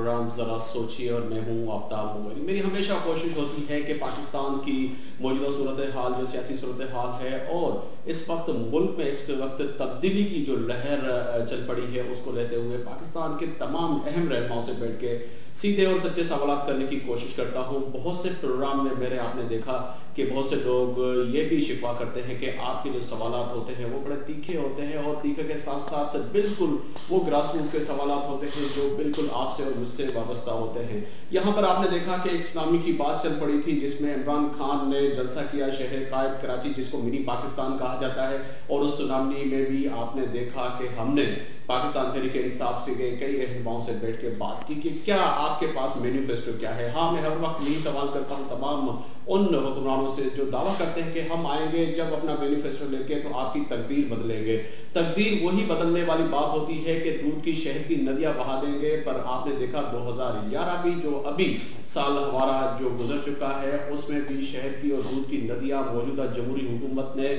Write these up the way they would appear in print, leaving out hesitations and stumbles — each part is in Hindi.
प्रोग्राम ज़रा सोचिए और मैं हूँ आफ्ताब मुगरी। मेरी हमेशा कोशिश होती है कि पाकिस्तान की मौजूदा सूरत हाल, जो सियासी सूरत हाल है और इस वक्त मुल्क में इस वक्त तब्दीली की जो लहर चल पड़ी है, उसको लेते हुए पाकिस्तान के तमाम अहम रहनुमाओं से बैठ के सीधे और सच्चे सवाल करने की कोशिश करता हूँ। बहुत से प्रोग्राम में मेरे आपने देखा कि बहुत से लोग ये भी शिकवा करते हैं कि आपके जो सवालात होते हैं वो बड़े तीखे होते हैं, और तीखे के साथ साथ बिल्कुल वो ग्रासरूट के सवालात होते हैं जो बिल्कुल आपसे और मुझसे वाबस्ता होते हैं। यहाँ पर आपने देखा कि एक सुनामी की बात चल पड़ी थी, जिसमें इमरान खान ने जलसा किया शहर कायद कराची, जिसको मिनी पाकिस्तान कहा जाता है, और उस सुनामी में भी आपने देखा कि हमने पाकिस्तान तहरीक इंसाफ से गए कई रहनुमाओं से बैठ के बात की कि क्या आपके पास मैनिफेस्टो क्या है। हाँ, मैं हर वक्त यही सवाल करता हूँ तमाम उन हुक्मरानों से जो दावा करते हैं कि हम आएंगे जब अपना मैनिफेस्टो लेके तो आपकी तकदीर बदलेंगे। तकदीर वही बदलने वाली बात होती है कि दूध की शहद की नदियां बहा देंगे, पर आपने देखा 2011 भी जो अभी साल हमारा जो गुजर चुका है, उसमें भी शहद की और दूध की नदियां मौजूदा जमहूरी हुकूमत ने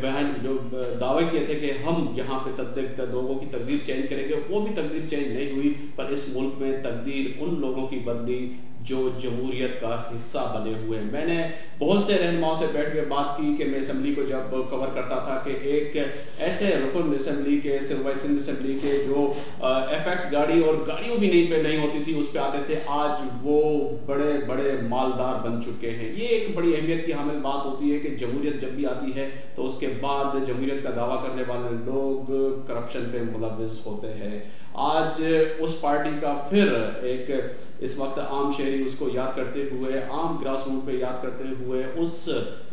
बहन जो दावे किए थे कि हम यहाँ पे लोगों की तकदीर चेंज करेंगे, वो भी तकदीर चेंज नहीं हुई। पर इस मुल्क में तकदीर उन लोगों की बदली जो जमहूरियत का हिस्सा बने हुए हैं। मैंने बहुत से रहनुमाओं से बैठ के बात की कि मैं असेंबली को जब कवर करता था कि एक ऐसे रुकन असेंबली के सिर्फ सिंध असेंबली के जो एफएक्स गाड़ी और गाड़ियों भी नहीं होती थी, उस पर आते थे, आज वो बड़े बड़े मालदार बन चुके हैं। ये एक बड़ी अहमियत की हामिल बात होती है कि जमहूरियत जब भी आती है तो उसके बाद जमहूरियत का दावा करने वाले लोग करप्शन पे मुलविस होते हैं। आज उस पार्टी का फिर एक इस वक्त आम शहरी उसको याद करते हुए, आम ग्रास रूट पे याद करते हुए, उस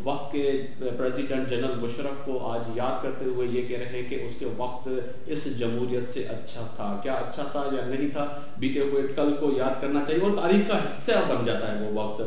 वक्त के प्रेसिडेंट जनरल मुशर्रफ को आज याद करते हुए ये कह रहे हैं कि उसके वक्त इस जमहूरियत से अच्छा था। क्या अच्छा था या नहीं था, बीते हुए कल को याद करना चाहिए और तारीख का हिस्सा बन जाता है वो वक्त।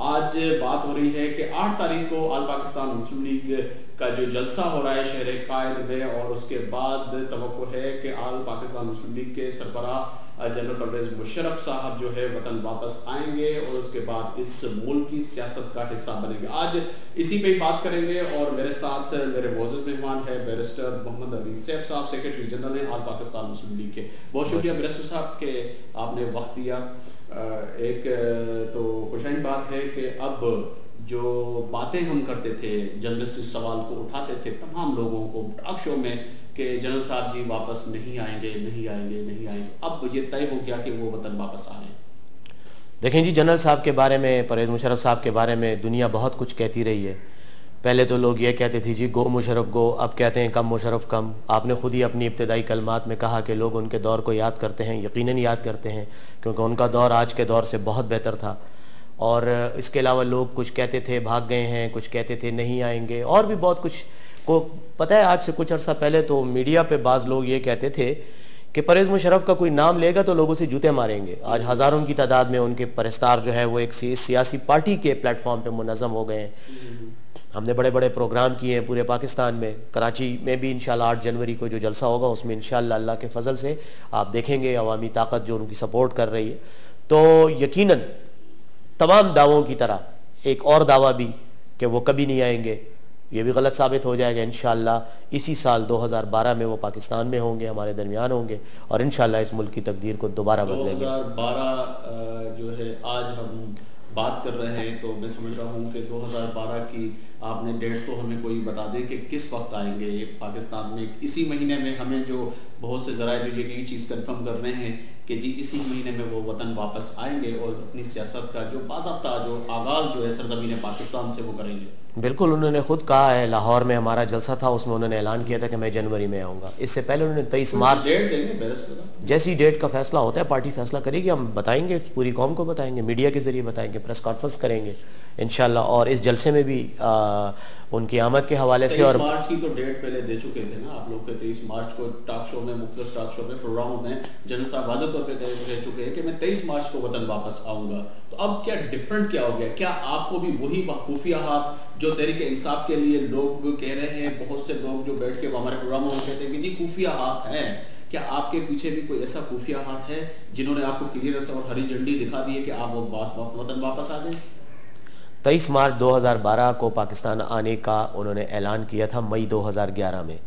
आज बात हो रही है कि 8 तारीख को आल पाकिस्तान मुस्लिम लीग का जो जलसा हो रहा है शहर कायद में, और उसके बाद तवक्को है कि आल पाकिस्तान मुस्लिम लीग के सरबराह जनरल परवेज मुशर्रफ साहब जो है वतन वापस आएंगे और उसके बाद इस मुल्क की सियासत का हिस्सा बनेंगे। आज इसी पे ही बात करेंगे और मेरे साथ मेरे मौजूद मेहमान है बैरिस्टर मोहम्मद अली सैफ साहब, सेक्रेटरी जनरल है आल पाकिस्तान मुस्लिम लीग के। बहुत शुक्रिया बैरिस्टर साहब के आपने वक्त दिया। एक तो खुशाइन बात है कि अब जो बातें हम करते थे, जर्नलिस्ट इस सवाल को उठाते थे तमाम लोगों को टॉक शो में कि जनरल साहब जी वापस नहीं आएंगे, नहीं आएंगे, नहीं आएंगे, अब ये तय हो गया कि वो वतन वापस आ रहे हैं। देखें जी, जनरल साहब के बारे में, परवेज़ मुशर्रफ साहब के बारे में दुनिया बहुत कुछ कहती रही है। पहले तो लोग ये कहते थे जी गो मुशर्रफ गो, अब कहते हैं कम मुशर्रफ कम। आपने खुद ही अपनी इब्तदाई कलमात में कहा कि लोग उनके दौर को याद करते हैं, यकीनन याद करते हैं, क्योंकि उनका दौर आज के दौर से बहुत बेहतर था। और इसके अलावा लोग कुछ कहते थे भाग गए हैं, कुछ कहते थे नहीं आएंगे, और भी बहुत कुछ को पता है। आज से कुछ अर्सा पहले तो मीडिया पे बाज़ लोग ये कहते थे कि परवेज़ मुशर्रफ का कोई नाम लेगा तो लोग उसे जूते मारेंगे। आज हज़ारों की तादाद में उनके परस्तार जो है वो एक सियासी पार्टी के प्लेटफॉर्म पे मुनज़्ज़म हो गए हैं। हमने बड़े बड़े प्रोग्राम किए हैं पूरे पाकिस्तान में। कराची में भी इंशाल्लाह 8 जनवरी को जो जलसा होगा उसमें इंशाल्लाह अल्लाह के फजल से आप देखेंगे अवामी ताकत जो उनकी सपोर्ट कर रही है। तो यकीनन तमाम दावों की तरह एक और दावा भी कि वो कभी नहीं आएंगे, ये भी गलत साबित हो जाएगा। इंशाल्लाह इसी साल 2012 में वो पाकिस्तान में होंगे, हमारे दरमियान होंगे, और इंशाल्लाह इस मुल्क की तकदीर को दोबारा बदलेंगे। 2012 जो है आज हम बात कर रहे हैं, तो मैं समझ रहा हूँ कि 2012 की आपने डेट तो हमें कोई बता दें कि किस वक्त आएंगे ये पाकिस्तान में। इसी महीने में हमें जो बहुत से ज़राए जो ये चीज़ कंफर्म कर रहे हैं कि जी इसी महीने में वो वतन वापस आएंगे और अपनी सियासत का जो बाज़ाब्ता जो आगाज़ जो है सरज़मीन पाकिस्तान से वो करेंगे। बिल्कुल, उन्होंने खुद कहा है, लाहौर में हमारा जलसा था उसमें उन्होंने ऐलान किया था कि मैं जनवरी में आऊँगा। इससे पहले उन्होंने 23 मार्च डेट देंगे, जैसी डेट का फैसला होता है पार्टी फैसला करेगी, हम बताएंगे, पूरी कौम को बताएंगे, मीडिया के जरिए बताएंगे, प्रेस कॉन्फ्रेंस करेंगे इंशाल्लाह। और इस जलसे में भी उनकी आमद के हवाले से, और 23 मार्च की तो डेट पहले दे चुके थे ना आप लोग के। 23 मार्च को टॉक शो में, मुख्तलिफ टॉक शो में, प्रोग्रामों में जनरल साहब वाज़ेह तौर पे कह चुके हैं कि मैं 23 मार्च को वतन वापस आऊँगा। तो अब क्या डिफरेंट क्या हो गया? क्या आपको भी वही खुफिया हाथ जो तहरीक इंसाफ के लिए लोग कह रहे हैं, बहुत से लोग जो बैठ के हमारे प्रोग्रामों में कहते हैं कि जी खुफिया हाथ है, क्या आपके पीछे भी कोई ऐसा खुफिया हाथ है जिन्होंने आपको क्लियर और हरी झंडी दिखा दी है कि आप वो वतन वापस आ जाए? 23 मार्च 2012 को पाकिस्तान आने का उन्होंने ऐलान किया था मई 2011 में।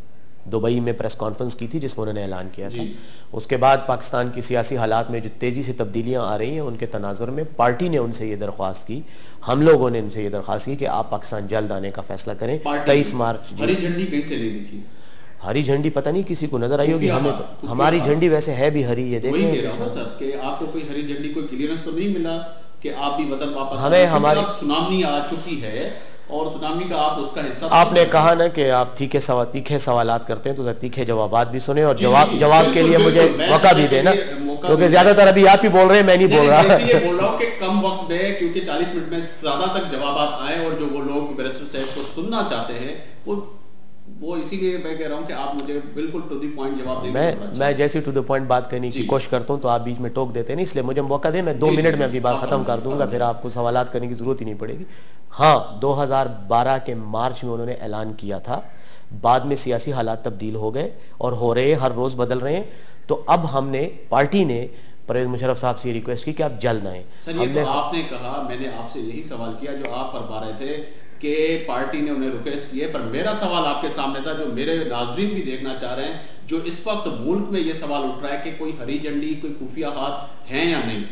दुबई में प्रेस कॉन्फ्रेंस की थी जिसमें उन्होंने ऐलान किया था। उसके बाद पाकिस्तान की सियासी हालात में जो तेज़ी से तब्दीलियां आ रही हैं उनके तनाजुर में पार्टी ने उनसे ये दरख्वास्त की, हम लोगों ने उनसे ये दरख्वास्त की कि आप पाकिस्तान जल्द आने का फैसला करें। 23 मार्च। हरी झंडी कहीं से नहीं दिखी? हरी झंडी पता नहीं किसी को नजर आई होगी, हमें तो हमारी झंडी वैसे है भी हरी, ये देखिए सर कि आपको कोई हरी झंडी, कोई क्लियरेंस तो नहीं मिला कि आप भी वतन वापस? हमें हमारी सुनामी आ चुकी है और सुनामी का आप उसका हिस्सा। आपने कहा ना कि आप तीखे सवालात करते हैं तो तीखे जवाबात भी सुने और जवाब के लिए मुझे मौका भी देना, क्योंकि ज्यादातर अभी आप ही बोल रहे हैं, मैं नहीं बोल रहा। इसलिए बोल रहा हूँ कि कम वक्त में, क्योंकि 40 मिनट में ज्यादा तक जवाब आए और जो वो लोग बैरिस्टर साहब को सुनना चाहते हैं वो इसीलिए मैं कह रहा हूं कि आप मुझे बिल्कुल टू द पॉइंट जवाब देंगे। मैं जैसे टू द पॉइंट बात करने की कोशिश करता हूं तो आप बीच में टोक देते हैं, इसलिए मुझे मौका दें, मैं 2 मिनट में अपनी बात खत्म कर दूंगा, फिर आपको सवालात करने की जरूरत ही नहीं पड़ेगी। हाँ, 2012 के मार्च में उन्होंने ऐलान किया था, बाद में सियासी हालात तब्दील हो गए और हो रहे हैं, हर रोज बदल रहे हैं। तो अब हमने, पार्टी ने परवेज मुशर्रफ साहब से रिक्वेस्ट की कि आप जल्द आए। सर ये तो आपने कहा, मैंने आपसे यही सवाल किया जो आप फरमा रहे थे कि पार्टी ने उन्हें रिक्वेस्ट की है, पर मेरा सवाल आपके सामने था, जो मेरे नाज़रीन भी देखना चाह रहे हैं, जो इस वक्त मुल्क में ये सवाल उठ रहा है कि कोई हरी झंडी, कोई खुफिया हाथ हैं या नहीं।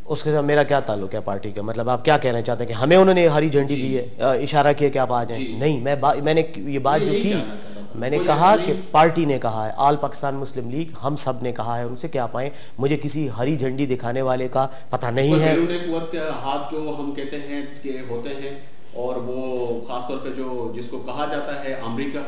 उसके साथ मेरा क्या ताल्लुक है पार्टी का? मतलब आप क्या कहना चाहते हैं कि हमें उन्होंने हरी झंडी दी है, इशारा किया कि आप आ जाएं? नहीं, मैंने ये बात जो की, मैंने कहा कि पार्टी ने कहा है, ऑल पाकिस्तान मुस्लिम लीग, हम सब ने कहा है उनसे कि आप आए। मुझे किसी हरी झंडी दिखाने वाले का पता नहीं है। हाथ जो हम कहते हैं कि होते हैं, और वो खासतौर पे जो जिसको कहा जाता है अमेरिका,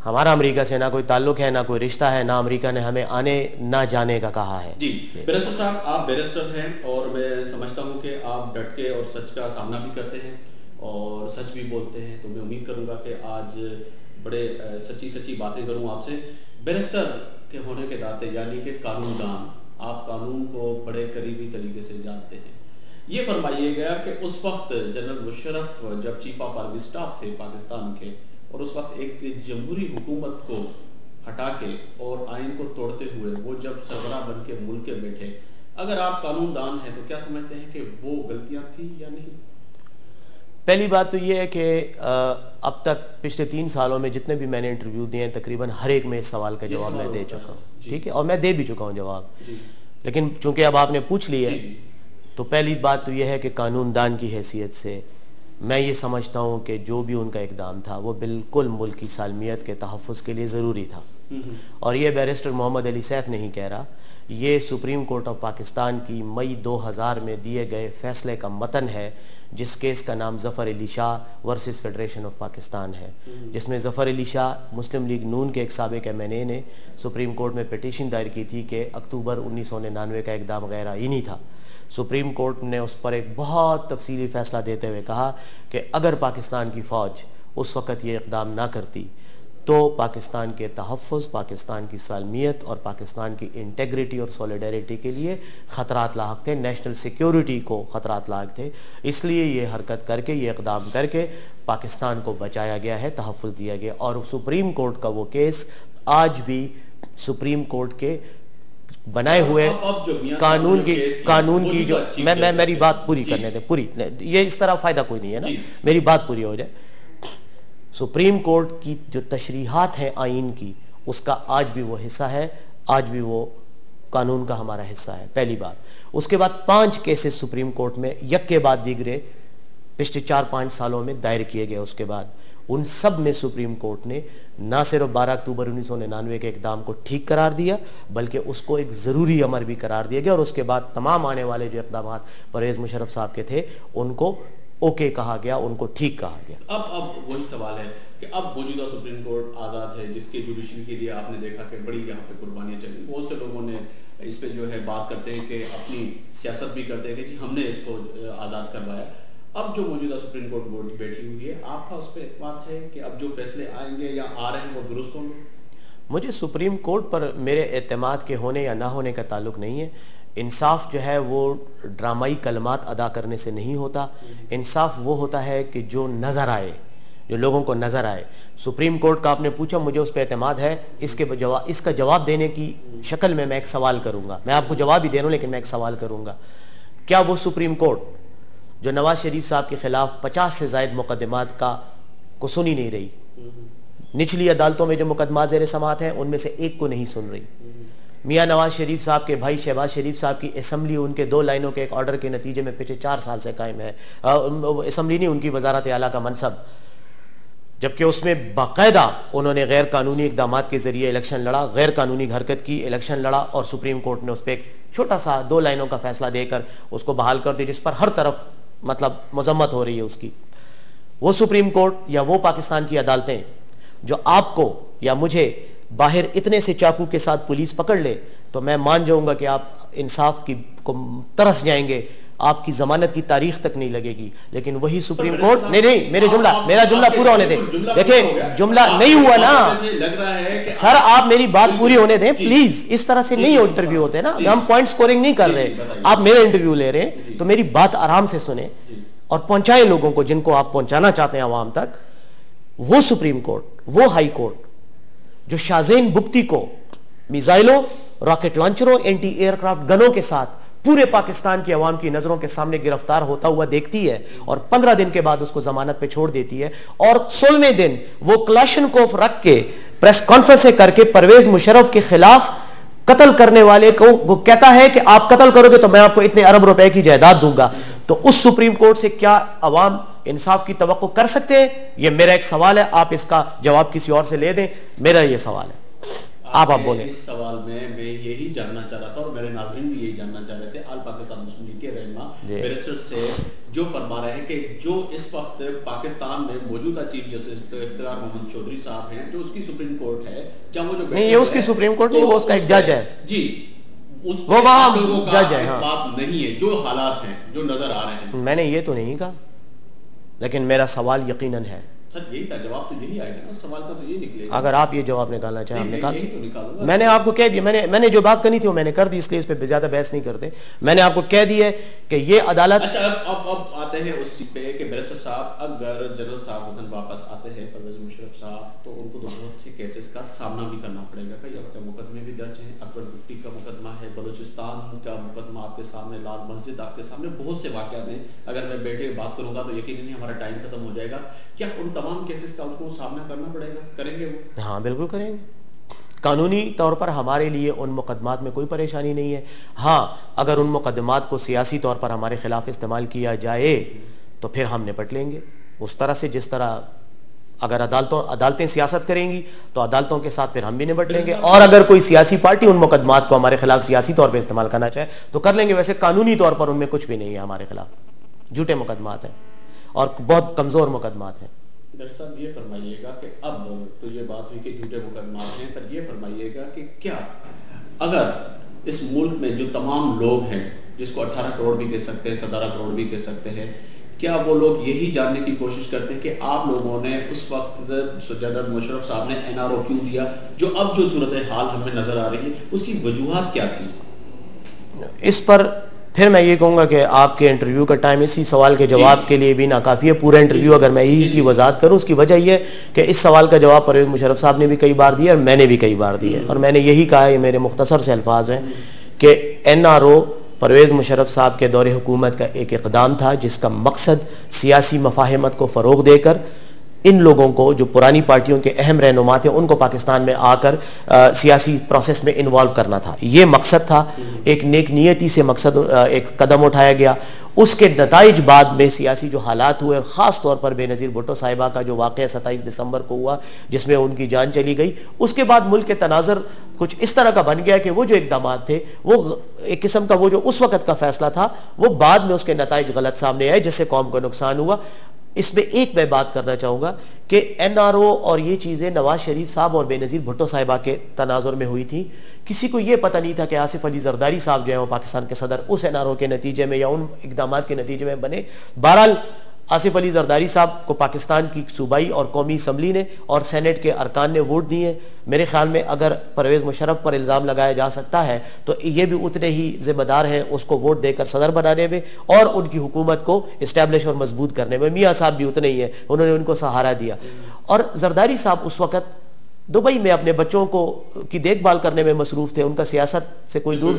हमारा अमेरिका से ना कोई ताल्लुक है, ना कोई रिश्ता है, ना अमेरिका ने हमें आने ना जाने का कहा है। जी बैरिस्टर साहब, आप बैरिस्टर हैं और मैं समझता हूं कि आप डट के और सच का सामना भी करते हैं और सच भी बोलते हैं, तो मैं उम्मीद करूंगा कि आज बड़े सच्ची बातें करूं आपसे। बैरिस्टर के होने के नाते, यानी कि कानूनदान, आप कानून को बड़े करीबी तरीके से जानते हैं। ये फरमाइएगा कि उस वक्त जनरल मुशर्रफ जब चीफ ऑफ आर्मी स्टाफ थे पाकिस्तान के, और उस वक्त एक जमहूरी हुकूमत को हटा के और आइन को तोड़ते हुए वो जब सरबराह बन के मुल्क के बैठे, अगर आप कानूनदान हैं तो क्या समझते हैं कि वो गलतियां थी या नहीं? पहली बात तो ये है कि अब तक पिछले 3 सालों में जितने भी मैंने इंटरव्यू दिए हैं, तकरीबन हर एक में इस सवाल का जवाब मैं दे चुका हूँ, ठीक है, और मैं दे भी चुका हूँ जवाब। लेकिन चूंकि अब आपने पूछ लिया है, तो पहली बात तो यह है कि कानूनदान की हैसियत से मैं ये समझता हूँ कि जो भी उनका इकदाम था वो बिल्कुल मुल्क की सालमियत के तहफ़्फ़ुज़ के लिए ज़रूरी था। और ये बैरिस्टर मोहम्मद अली सैफ नहीं कह रहा, ये सुप्रीम कोर्ट ऑफ पाकिस्तान की मई 2000 में दिए गए फैसले का मतन है, जिस केस का नाम Zafar Ali Shah versus federation of Pakistan है, जिसमें ज़फ़र अली शाह मुस्लिम लीग नून के एक साबिक़ एमएनए ने सुप्रीम कोर्ट में पिटीशन दायर की थी कि अक्टूबर 1999 का इक़दाम गैर आईनी था। सुप्रीम कोर्ट ने उस पर एक बहुत तफसीली फ़ैसला देते हुए कहा कि अगर पाकिस्तान की फ़ौज उस वक़्त ये इक़दाम ना करती तो पाकिस्तान के तहफ़्फ़ुज़, पाकिस्तान की सालमियत और पाकिस्तान की इंटेग्रिटी और सॉलिडरिटी के लिए ख़तरात लाहक थे, नेशनल सिक्योरिटी को ख़तरात लाहक थे। इसलिए ये हरकत करके, ये इक़दाम करके पाकिस्तान को बचाया गया है, तहफ़्फ़ुज़ दिया गया। और सुप्रीम कोर्ट का वो केस आज भी सुप्रीम कोर्ट के बनाए हुए कानून की जो मैं मेरी बात पूरी करने दें, पूरी, ये इस तरह फ़ायदा कोई नहीं है ना, मेरी बात पूरी हो जाए। सुप्रीम कोर्ट की जो तशरीहात हैं आइन की, उसका आज भी वो हिस्सा है, आज भी वो कानून का हमारा हिस्सा है, पहली बात। उसके बाद 5 केसेस सुप्रीम कोर्ट में यक के बाद दीगरे पिछले 4-5 सालों में दायर किए गए। उसके बाद उन सब में सुप्रीम कोर्ट ने ना सिर्फ 12 अक्टूबर 1999 के इक़दाम को ठीक करार दिया, बल्कि उसको एक ज़रूरी अमर भी करार दिया गया। और उसके बाद तमाम आने वाले जो इक़दाम परवेज़ मुशर्रफ साहब के थे उनको ओके कहा गया, उनको ठीक कहा गया। अब वही सवाल है कि अब मौजूदा सुप्रीम कोर्ट आज़ाद है, जिसके जुडिशरी के लिए आपने देखा कि बड़ी यहाँ पे कुर्बानियाँ चली। बहुत से लोगों ने इस पे जो है बात करते हैं कि अपनी सियासत भी करते हैं कि जी हमने इसको आज़ाद करवाया। अब जो मौजूदा सुप्रीम कोर्ट बोर्ड बैठी हुई है, आपका उस पर बात है कि अब जो फैसले आएंगे या आ रहे हैं वो दुरुस्त होंगे? मुझे सुप्रीम कोर्ट पर मेरे एतमाद के होने या ना होने का ताल्लुक नहीं है। इंसाफ जो है वो ड्रामाई कलमात अदा करने से नहीं होता। इंसाफ वो होता है कि जो नज़र आए, जो लोगों को नज़र आए। सुप्रीम कोर्ट का आपने पूछा, मुझे उस पर एतमाद है। इसका जवाब देने की शक्ल में मैं एक सवाल करूँगा। मैं आपको जवाब ही दे रहा हूँ, लेकिन मैं एक सवाल करूँगा। क्या वो सुप्रीम कोर्ट जो नवाज शरीफ साहब के खिलाफ 50 से ज़ायद मुकदमात को सुन ही नहीं रही, निचली अदालतों में जो मुकदमा ज़ेर समाअत हैं उनमें से एक को नहीं सुन रही। मियाँ नवाज शरीफ साहब के भाई शहबाज शरीफ साहब की असम्बली उनके 2 लाइनों के एक ऑर्डर के नतीजे में पिछले 4 साल से कायम है। असम्बली नहीं, उनकी वजारत आला का मनसब, जबकि उसमें बाकायदा उन्होंने गैर कानूनी इकदामात के जरिए इलेक्शन लड़ा, गैर कानूनी हरकत की, इलेक्शन लड़ा और सुप्रीम कोर्ट ने उस पर एक छोटा सा 2 लाइनों का फैसला देकर उसको बहाल कर दिया, जिस पर हर तरफ मतलब मजम्मत हो रही है उसकी। वो सुप्रीम कोर्ट या वो पाकिस्तान की अदालतें जो आपको या मुझे बाहर इतने से चाकू के साथ पुलिस पकड़ ले तो मैं मान जाऊंगा कि आप इंसाफ की को तरस जाएंगे, आपकी जमानत की तारीख तक नहीं लगेगी। लेकिन वही सुप्रीम कोर्ट नहीं, मेरा जुमला पूरा होने दें। देखिए, जुमला नहीं हुआ ना लग रहा है कि सर, आप मेरी बात पूरी होने दें प्लीज। इस तरह से नहीं इंटरव्यू होते ना, हम पॉइंट स्कोरिंग नहीं कर रहे, आप मेरे इंटरव्यू ले रहे हैं, तो मेरी बात आराम से सुने और पहुंचाएं लोगों को जिनको आप पहुंचाना चाहते हैं आवाम तक। वो सुप्रीम कोर्ट, वो हाई कोर्ट जो शाहजेन बुख्ती को मिसाइलों, रॉकेट लॉन्चरों, एंटी एयरक्राफ्ट गनों के साथ पूरे पाकिस्तान की आवाम की नजरों के सामने गिरफ्तार होता हुआ देखती है और 15 दिन के बाद उसको जमानत पे छोड़ देती है, और 16वें दिन वो क्लाशनकोफ रख के प्रेस कॉन्फ्रेंस करके परवेज मुशर्रफ के खिलाफ कत्ल करने वाले को वो कहता है कि आप कत्ल करोगे तो मैं आपको इतने अरब रुपए की जायदाद दूंगा। तो उस सुप्रीम कोर्ट से क्या अवाम इंसाफ की तवक्को कर सकते हैं? ये मेरा एक सवाल है, आप इसका जवाब किसी और से ले दें। मेरा ये सवाल है, आप बोले। इस सवाल में मैं यही जानना चाह रहा था और मेरे नाज़रीन भी यही जानना चाह रहे थे, आल पाकिस्तान मुस्लिम लीग के रहनुमा बैरिस्टर से जो फरमा रहे हैं कि जो इस वक्त पाकिस्तान में मौजूदा चीफ जस्टिस इफ्तिखार मोहम्मद चौधरी साहब हैं, जो उसकी सुप्रीम कोर्ट है, जहाँ वो जो नहीं, ये उसकी सुप्रीम कोर्ट नहीं, वो उसका एक जज है जी, उस वो वहां लोगों का जज है। हाँ, बात नहीं है, जो हालात हैं जो नजर आ रहे हैं। मैंने ये तो नहीं कहा, लेकिन मेरा सवाल यकीनन है। सर यही था, जवाब तो यही आएगा ना, सवाल का तो यही निकलेगा। अगर आप ये जवाब निकालना चाहें, हम निकाल सकते। तो निकालूंगा। मैंने आपको कह दिया, मैंने जो बात करनी थी वो मैंने कर दी, इसलिए इस पे ज्यादा बहस नहीं करते। मैंने आपको कह दिया है कि ये अदालत। अच्छा, अब आते हैं उस चीज पे कि बैरिस्टर साहब अगर जनरल साहब वतन वापस आते हैं, परवेज मुशर्रफ साहब, तो उनको तो बहुत से केसेस का सामना भी करना पड़ेगा। कई आपके मुकदमे भी दर्ज हैं, अकबर बुट्टी का मुकदमा है, बलूचिस्तान का मुकदमा आपके सामने, लाल मस्जिद आपके सामने, बहुत से वाकयात हैं। अगर मैं बैठे बात करूंगा तो यकीनन हमारा टाइम खत्म हो जाएगा। क्या उन तमाम केसेस का उनको सामना करना पड़ेगा? करेंगे वो? हाँ, बिल्कुल करेंगे। कानूनी तौर पर हमारे लिए उन मुकदमात में कोई परेशानी नहीं है। हाँ, अगर उन मुकदमात को सियासी तौर पर हमारे खिलाफ इस्तेमाल किया जाए तो फिर हम निपट लेंगे उस तरह से, जिस तरह अगर अदालतें सियासत करेंगी तो अदालतों के साथ फिर हम भी निपट लेंगे, और अगर कोई सियासी पार्टी उन मुकदमात को हमारे खिलाफ सियासी तौर पर इस्तेमाल करना चाहे तो कर लेंगे। वैसे कानूनी तौर पर उनमें कुछ भी नहीं है हमारे खिलाफ, झूठे मुकदमात हैं और बहुत कमजोर मुकदमात हैं। डॉक्टर साहब ये फरमाइएगा कि अब तो ये बात हुई कि झूठे मुकदमात हैं, पर ये फरमाइएगा कि क्या अगर इस मुल्क में जो तमाम लोग हैं, जिसको 18 करोड़ भी कह सकते हैं, 17 करोड़ भी कह सकते हैं, क्या वो लोग यही जानने की कोशिश करते हैं कि आप लोगों ने उस वक्त जनरल मुशर्रफ साहब ने NRO क्यों दिया, जो अब जो सूरत हाल हमें नजर आ रही है, उसकी वजूहात क्या थी? इस पर फिर मैं ये कहूँगा कि आपके इंटरव्यू का टाइम इसी सवाल के जवाब के लिए भी नाकाफ़ी है। पूरा इंटरव्यू अगर मैं यही की वजाहत करूँ, उसकी वजह यह है कि इस सवाल का जवाब परवेज मुशर्रफ साहब ने भी कई बार दिया और मैंने भी कई बार दिया, और मैंने यही कहा है, मेरे मुख्तसर से अल्फाज हैं कि NRO परवेज मुशर्रफ साहब के दौरे हुकूमत का एक इक़दाम था जिसका मकसद सियासी मफाहिमत को फ़रोग़ देकर इन लोगों को, जो पुरानी पार्टियों के अहम रहनुमा थे, उनको पाकिस्तान में आकर सियासी प्रोसेस में इन्वॉल्व करना था। ये मकसद था। एक नेक नियति से मकसद एक कदम उठाया गया। उसके नताइज बाद में सियासी जो हालात हुए, ख़ास तौर पर बेनज़ीर भुट्टो साहिबा का जो वाक़या 27 दिसंबर को हुआ जिसमें उनकी जान चली गई, उसके बाद मुल्क के तनाज़र कुछ इस तरह का बन गया कि वो जो इक़दामात थे, वो एक किस्म का वो जो उस वक़्त का फ़ैसला था, वो बाद में उसके नताइज गलत सामने आए जिससे कौम को नुकसान हुआ। इसमें एक मैं बात करना चाहूँगा कि NRO और ये चीज़ें नवाज शरीफ साहब और बेनज़ीर भुट्टो साहिबा के तनाजुर में हुई थी। किसी को ये पता नहीं था कि आसिफ अली जरदारी साहब जो है वो पाकिस्तान के सदर उस NRO के नतीजे में या उन इक़दामात के नतीजे में बने। बहरहाल आसिफ अली जरदारी साहब को पाकिस्तान की सूबाई और कौमी असम्बली ने और सेनेट के अरकान ने वोट दिए। मेरे ख्याल में अगर परवेज़ मुशर्रफ पर इल्ज़ाम लगाया जा सकता है तो ये भी उतने ही ज़िम्मेदार हैं उसको वोट देकर सदर बनाने में और उनकी हुकूमत को इस्टेब्लिश और मजबूत करने में। मियाँ साहब भी उतने ही हैं, उन्होंने उनको सहारा दिया। और जरदारी साहब उस वक़्त दुबई में अपने बच्चों को की देखभाल करने में मसरूफ़ थे, उनका सियासत से कोई दूर